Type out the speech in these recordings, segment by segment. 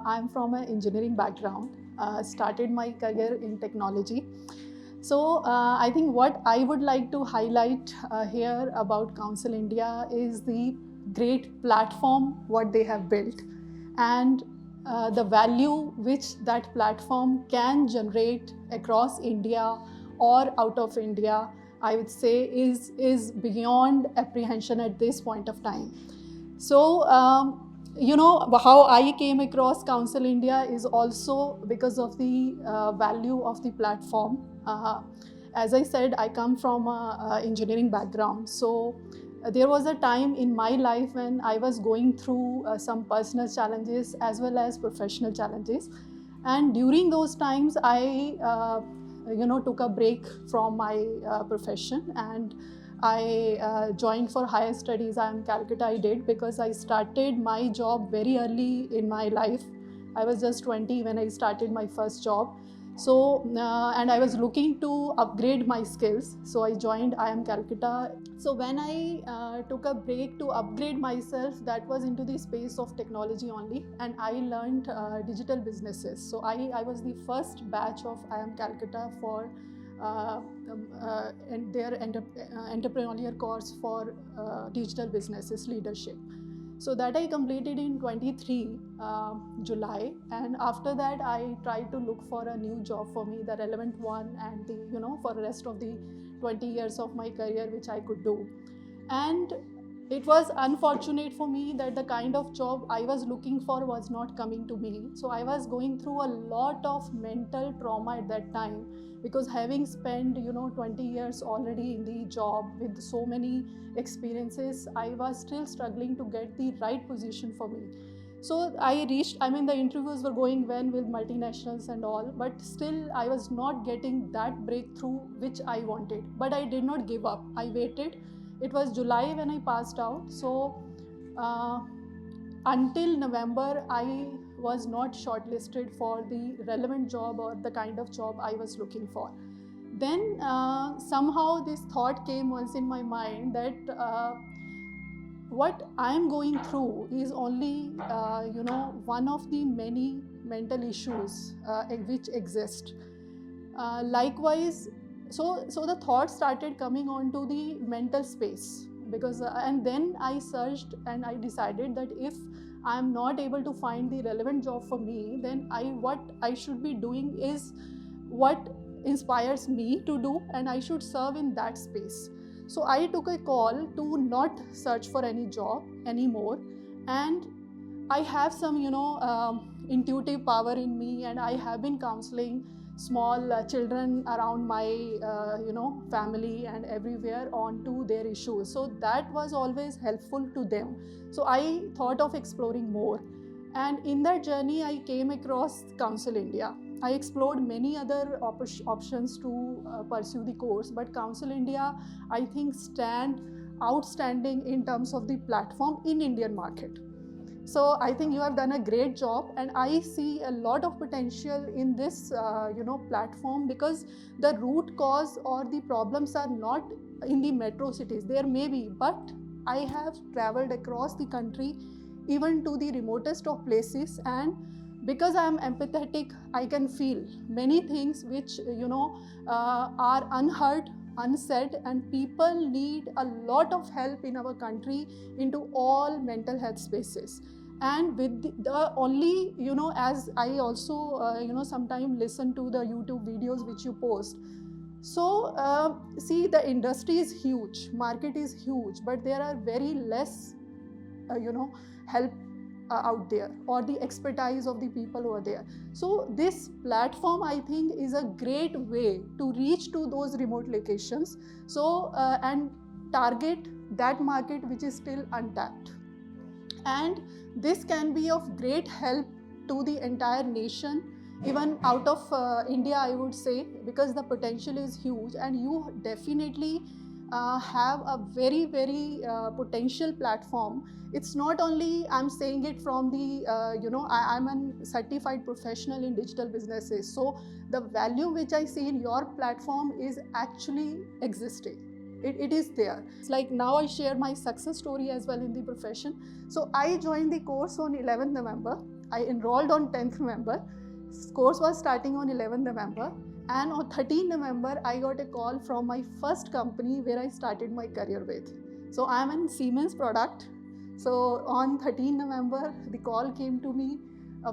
I'm from an engineering background, started my career in technology. So I think what I would like to highlight here about Counsel India is the great platform what they have built, and the value which that platform can generate across India or out of India, I would say is beyond apprehension at this point of time. So, how I came across Counsel India is also because of the value of the platform. As I said, I come from a engineering background. So, there was a time in my life when I was going through some personal challenges as well as professional challenges. And during those times, I took a break from my profession, and I joined for higher studies. I am Calcutta. I did because I started my job very early in my life. I was just 20 when I started my first job. So, and I was looking to upgrade my skills. So I joined I am Calcutta. So when I took a break to upgrade myself, that was into the space of technology only, and I learned digital businesses. So I was the first batch of I am Calcutta for and their entrepreneurial course for digital businesses leadership. So that I completed in 23 July, and after that I tried to look for a new job for me, the relevant one, and the for the rest of the 20 years of my career which I could do. And it was unfortunate for me that the kind of job I was looking for was not coming to me. So I was going through a lot of mental trauma at that time, because having spent 20 years already in the job with so many experiences, I was still struggling to get the right position for me. So the interviews were going well with multinationals and all, but still I was not getting that breakthrough which I wanted. But I did not give up. I waited. It was July when I passed out. So uh, until November, I was not shortlisted for the relevant job or the kind of job I was looking for. Then somehow this thought came once in my mind that what I'm going through is only one of the many mental issues which exist. Likewise, so the thoughts started coming onto the mental space, because and then I searched and I decided that if I'm not able to find the relevant job for me, then what I should be doing is what inspires me to do, and I should serve in that space. So I took a call to not search for any job anymore, and I have some intuitive power in me, and I have been counseling small children around my family and everywhere onto their issues. So that was always helpful to them. So I thought of exploring more, and in that journey I came across Counsel India. I explored many other options to pursue the course, but Counsel India, I think, stand outstanding in terms of the platform in Indian market. So I think you have done a great job, and I see a lot of potential in this platform, because the root cause or the problems are not in the metro cities. There may be, but I have traveled across the country, even to the remotest of places, and because I am empathetic, I can feel many things which are unheard, unsaid, and people need a lot of help in our country into all mental health spaces. And with the only as I also sometimes listen to the YouTube videos which you post. So see, the industry is huge, market is huge, but there are very less help out there, or the expertise of the people over there. So this platform, I think, is a great way to reach to those remote locations, so and target that market which is still untapped. And this can be of great help to the entire nation, even out of India, I would say, because the potential is huge, and you definitely have a very, very potential platform. It's not only I'm saying it from the I'm a certified professional in digital businesses, so the value which I see in your platform is actually existing. It is there. It's like now I share my success story as well in the profession. So I joined the course on 11th November, I enrolled on 10th November. Course was starting on 11th November. And on 13th November, I got a call from my first company where I started my career with. So I'm in Siemens product. So on 13th November, the call came to me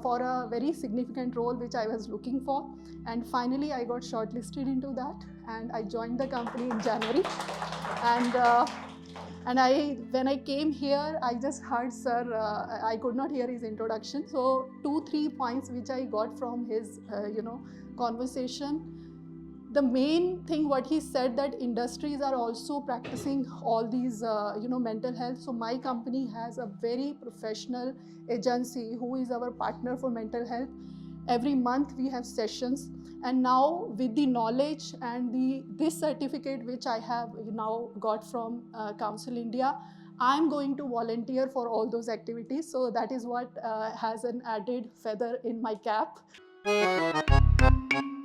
for a very significant role which I was looking for. And finally, I got shortlisted into that, and I joined the company in January. And when I came here, I just heard sir. I could not hear his introduction. So 2-3 points which I got from his conversation. The main thing what he said, that industries are also practicing all these mental health. So my company has a very professional agency who is our partner for mental health. Every month we have sessions, and now with the knowledge and this certificate which I have now got from Counsel India, I'm going to volunteer for all those activities. So that is what has an added feather in my cap.